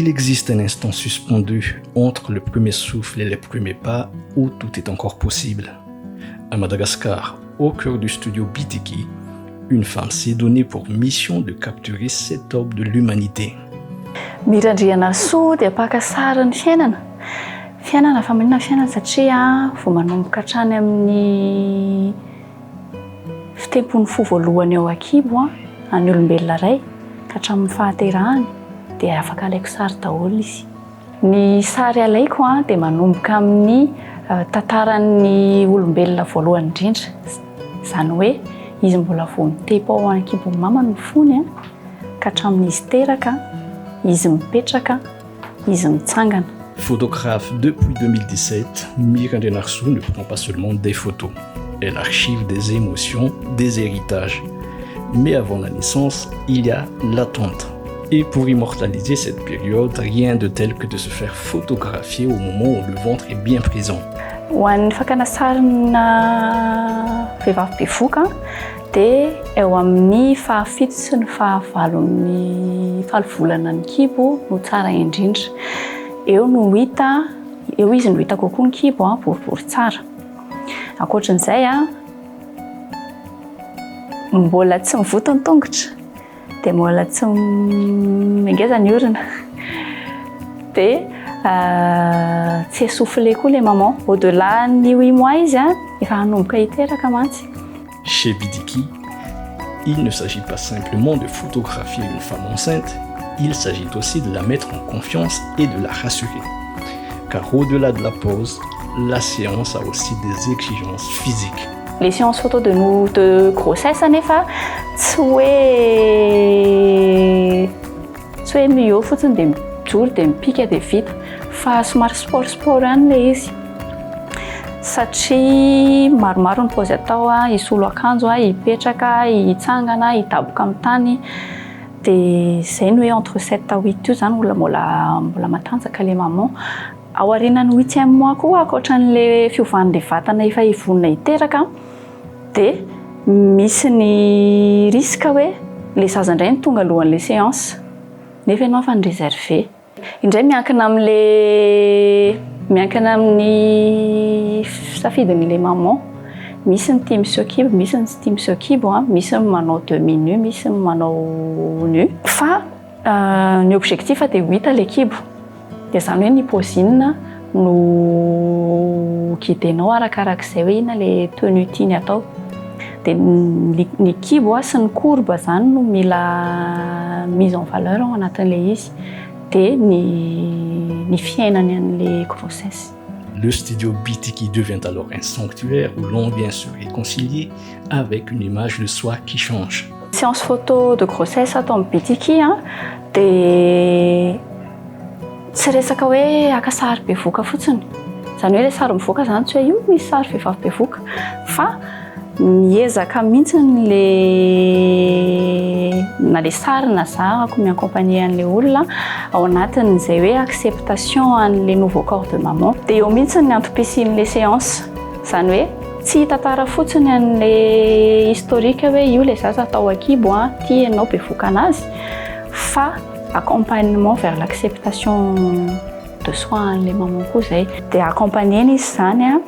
Il existe un instant suspendu entre le premier souffle et les premiers pas où tout est encore possible. À Madagascar, au cœur du studio Bitiki, une femme s'est donnée pour mission de capturer cet orbe de l'humanité. Mirandriana soa dia pakasara ny fiainana fa maninona fiainana satria vao manomboka hatrany amin'ny fitempony fo voalohany ao ankibo any olombelona iray ka hatramin'ny fahaterahany dia afaka alaiko sary daholo izy. Ny sary alaiko dia manomboka amin'ny tantaran'ny olombelona voalohany indrindra. Izany hoe izy mbola vao mitepy ao ankibo mama no fony ka hatramin'izy teraka, izy mipetraka, izy mitsangana. Photographe depuis 2017, Mirandriana Arsoux ne prend pas seulement des photos. Elle archive des émotions, des héritages. Mais avant la naissance, il y a l'attente. Et pour immortaliser cette période, rien de tel que de se faire photographier au moment où le ventre est bien présent. Ho an'ny fakana sarina vehivavy bevoka dia eo amin'ny fahafito sy ny fahavalon'ny volana ny kibo no tsara indrindra. Eo izy no hita kokoa ny kibo boribory tsara. Ankoatran'izay mbola tsy mivoto ny tongotra dia mbola tsy mangeza ny orona dia tsy essoufflé koa les mamans. Au-delà ny 8 mois izy efa hanomboka hiteraka mantsy. Chez Bitiki, il ne s'agit pas simplement de photographier une femme enceinte, il s'agit aussi de la mettre en confiance et de la rassurer. Car au-delà de la pose, la séance a aussi des exigences physiques. Les séances photo de grossesse anefa tsy hoe mieo fotsiny dia mijoro dia mipika dia vita fa somary sport ihany ilay izy. Satria maromaro ny pose atao, hisolo akanjo, hipetraka, hitsangana, hidaboka amin'ny tany. Dia izay no hoe entre 7 à 8 io izany mbola matanjaka ilay maman. Ao aorianan'ny 8e mois koa ankoatran'ilay fiovan'ilay vatana efa hivonona hiteraka dia misy ny risque hoe ilay zaza indray ny tonga alohan'ilay séance nefa ianao fa ny-réservé. Indray miankina amin'ny safidin'ilay maman. Misy ny tia miseho kibo, misy ny tsy tia miseho kibo, misy ny manao demi-nu, misy ny manao nu. Fa ny objectif dia ho hita ilay kibo. Dia izany hoe ny pausine no guidenao arakarak'izay hoe inona ilay tenue tiany atao. Dia ny kibo sy ny courbe izany no mila mise en valeur ao anatin'ilay izy. Dia ny fiainany an'ilay grossesse. Le studio Bitiki devient alors un sanctuaire où l'on vient se réconcilier avec une image de soi qui change. Séance photo de grossesse atao amin'ny Bitiki dia tsy resaka hoe aka sary bevoka fotsiny. Izany hoe ilay sary mivoaka izany tsy hoe io misy sary vehivavy bevoka fa miezaka mihitsy na ilay sary na zahako mi-accompagner an'ilay olona ao anatin'izay hoe acceptation an'ilay nouveau corps de maman. Dia eo mihitsy ny antopisian'ilay séance. Izany hoe tsy tantara fotsiny an'ilay historique hoe io ilay zaza atao ankibo tia ianao bevoka anazy fa accompagnement vers l'acceptation de soi an'ilay maman koa izay. Dia accompagnena izy izany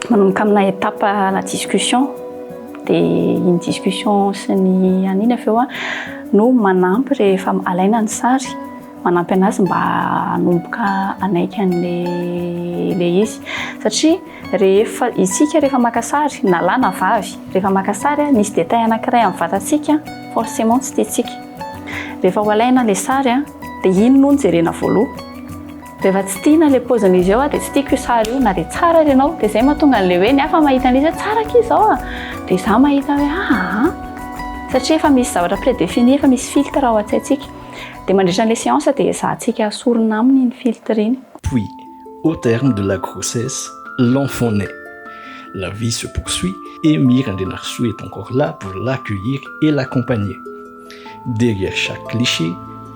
manomboka amina étape na discussion. Dia iny discussion sy ny anina avy eo no manampy rehefa alaina ny sary, manampy anazy mba hanomboka anaiky an'ilay izy. Satria rehefa maka sary na lahy na vavy, rehefa maka sary misy détail anankiray amin'ny vatantsika forcément tsy tiantsika. Rehefa ho alaina ilay sary dia iny no jerena voaloha. Rehefa tsy tiana ilay paozin'izy eo dia tsy tiako io sary io na dia tsara ianao. Dia izay mahatonga an'ilay hoe ny hafa mahita an'izy tsara k'i izao dia izaho mahita hoe satria efa misy zavatra prédéfini, efa misy filtre ao an-tsaintsika. Dia mandritra an'ilay séance dia ezahantsika asorina aminy iny filtre iny. Puis, au terme de la grossesse, l'enfant naît. La vie se poursuit et Mirandriana Arsoux est encore là pour l'accueillir et l'accompagner. Derrière chaque cliché,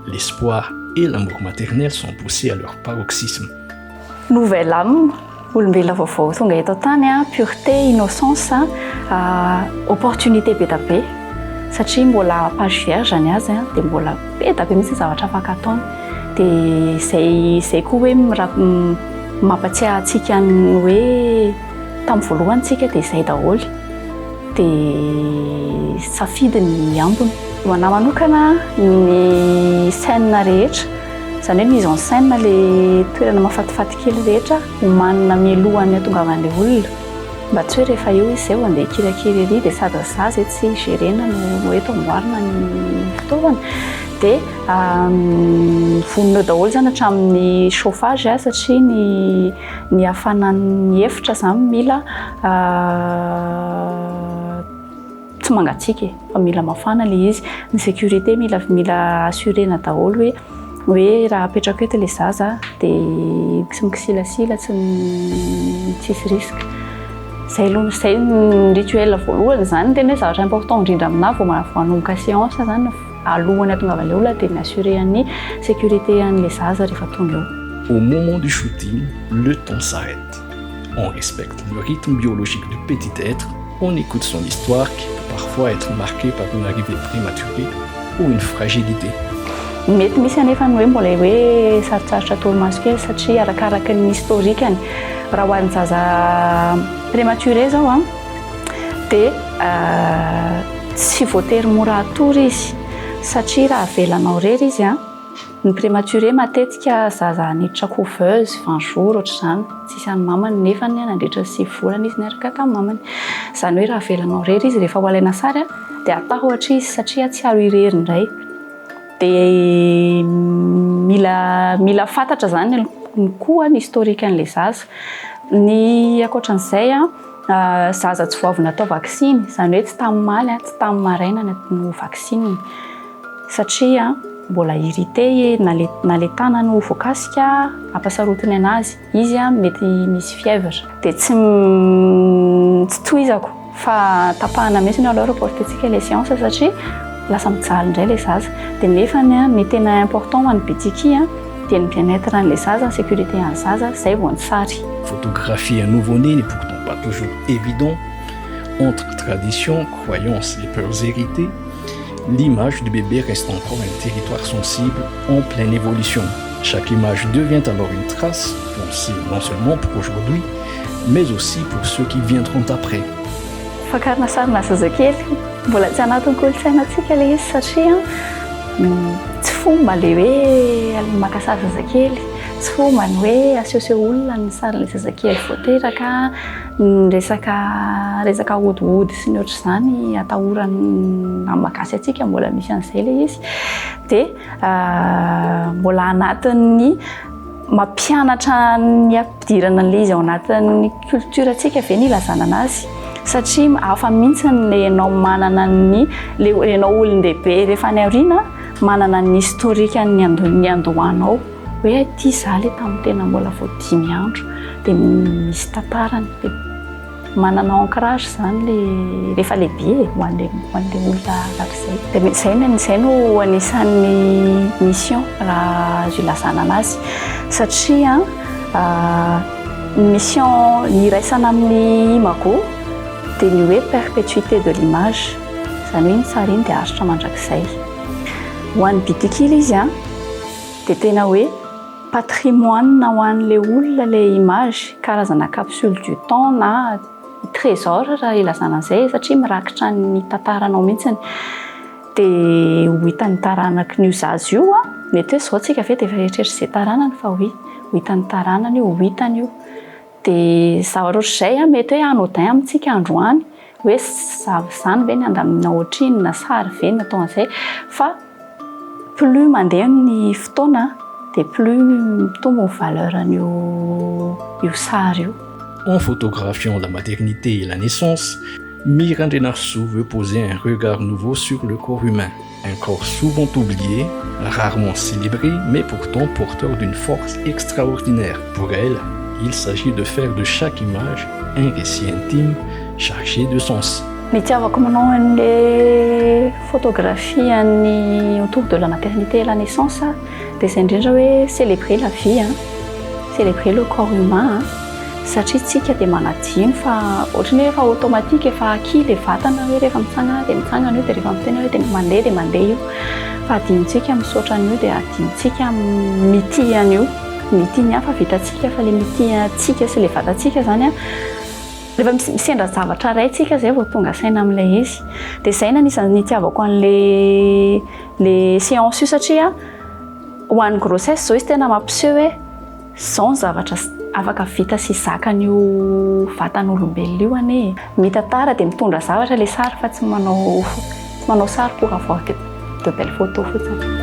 l'espoir et l'amour maternel sont poussés à leur paroxysme. Nouvelle âme, olombelona vaovao tonga eto tany, pureté, innocence, opportunité be da be. Satria mbola page vierge ny azy dia mbola be da be mihitsy zavatra afaka ataony. dia zay koa hoe mampatsiahy antsika ny hoe tamin'ny voalohany tsika dia izay daholo dia safidy ny ambiny. Ho anahy manokana ny scène rehetra izany hoe mise en scène ilay toerana mahafatifaty kely rehetra homanina mialohan'ny hatongavan'ilay olona mba tsy hoe rehefa eo izy izay ho andeha kirakira ery dia sady zaza tsy gérena no eto amboarina ny fitaovana dia vonona daholo zany hatramin'ny chauffage satria ny hafanan'ny efitra zany mila tsy mangatsiaka fa mila mafana ilay izy, ny sécurité mila assurena daholo hoe raha apetraka eto ilay zaza dia tsy mikisilasila tsisy risque. Zay ny rituel voalohany zany tena hoe zavatra important indrindra aminahy vao manomboka séance zany alohany hatongavan'ilay olona dia mi-assurer ny sécurité an'ilay zaza rehefa tonga eo. Au moment du shooting, le temps s'arrête. On respecte le rythme biologique du petit être, on écoute son histoire qui peut parfois être marquée par une arrivée prématurée ou une fragilité. Mety misy anefa ny hoe mbola hoe sarotsarotra toromaso kely satria arakaraka ny historikany. Raha ho an'ny zaza prématuré zao dia tsy voatery mora atory izy satria raha avelanao rery izy ny prématuré matetika zaza niditra couveuse 20 jours ohatr'izany tsisy any mamany nefa nandritra 6 volana izy niaraka tamin'ny mamany. Izany hoe raha avelanao rery izy rehefa ho alaina sary dia atahotra izy satria tsy aro irery indray. Dia mila fantatra zany koa ny historikan'ilay zaza. Ny ankoatran'izay zaza tsy voavy natao vaksiny izany hoe tsy tamin'ny maly tsy tamin'ny maraina no vaksiny satria mbola irrité na le tanany ho voakasika ampasarotiny anazy izy mety misy fièvre dia tsy tohizako fa tapahana mihitsy aloha reportentsika ilay séance satria lasa mijaly indray ilay zaza dia nefa ny tena important ho an'ny bitiky dia ny bien-être an'ilay zaza, ny sécurité an'ny zaza, izay vao ny sary. Photographier un nouveau-né n'est pourtant pas toujours évident. Entre tradition, croyances et peurs héritées, l'image du bébé reste encore un territoire sensible en pleine évolution. Chaque image devient alors une trace, pensée non seulement pour aujourd'hui, mais aussi pour ceux qui viendront après. Fakarina sarina zazakely mbola tsy anatin'ny kolontsainantsika ilay izy satria tsy fomba ilay hoe maka sary zazakely, tsy fomba ny hoe asehoseho olona ny sarin'ilay zazakely voateraka, ny resaka hodihody sy ny ohatr'izany atahorany amagasy atsika mbola misy an'izay ilay izy dia mbola anatin'ny mampianatra ny ampidirana an'ilay izy ao anatin'ny culture atsika ve ny ilazana anazy satria hafa mihitsy ny ianao manana le ianao olon-dehibe rehefa ny aoriana manana ny historika ny andohanao hoe ty zaly tamin'ny tena mbola vao 5 andro dia misy tantarany dia manana ancrage zany rehefa lehibe ho an'ilay olona arak'izay dia izay no anisan'ny mission raha azo ilazana anazy satria mission iraisana amin'ny imago dia ny hoe perpétuité de l'image izany hoe ny sary iny dia aritra mandrakizay. Ho an'ny bitikily izy dia tena hoe patrimoine ho an'ilay olona ilay image, karazana capsule du temps na trésor raha ilazana an'izay satria mirakitra ny tantaranao mihitsiny dia ho hitan'ny taranaky ny zaza io mety hoe izao tsika ve dia efa eritreritry izay taranany fa ho hitan'ny taranany io, ho hitany io dia zavatra ohatr'izay mety hoe anodin amintsika androany hoe zany ve ny andamina ohatriny na sary ve ny natao an'izay fa plus mandeha ny fotoana dia plus mitombo ny valeur an'io sary io. En photographiant la maternité et la naissance, Mirandre Narsou veut poser un regard nouveau sur le corps humain. Un corps souvent oublié, rarement célébré, mais pourtant porteur d'une force extraordinaire. Pour elle, il s'agit de faire de chaque image un récit intime chargé de sens. Nitiavako manao an'ilay photographie autour de la maternité et la naissance dia izay indrindra hoe célébrer la vie, célébrer le corps humain satria tsika dia manadino fa ohatrany hoe efa automatique efa aki le vatana hoe rehefa mitsangana dia mitsangana io dia rehefa mitena hoe dia mandeha io fa adinontsika misaotra an'io dia adinontsika mity an'io mity ny hafa vitantsika fa le mity antsika sy le vatantsika zany a rehefa misendra zavatra ray tsika zay vao tonga saina amin'ilay izy dia izay nanisany nitiavako an'le séance io satria ho an'ny grossesse zao izy tena mampiseho hoe zao ny zavatra afaka vita sy zakan'io vatan'olombelona io anie mitantara dia mitondra zavatra le sary fa tsy manao sary pour avoir de belles photos fotsiny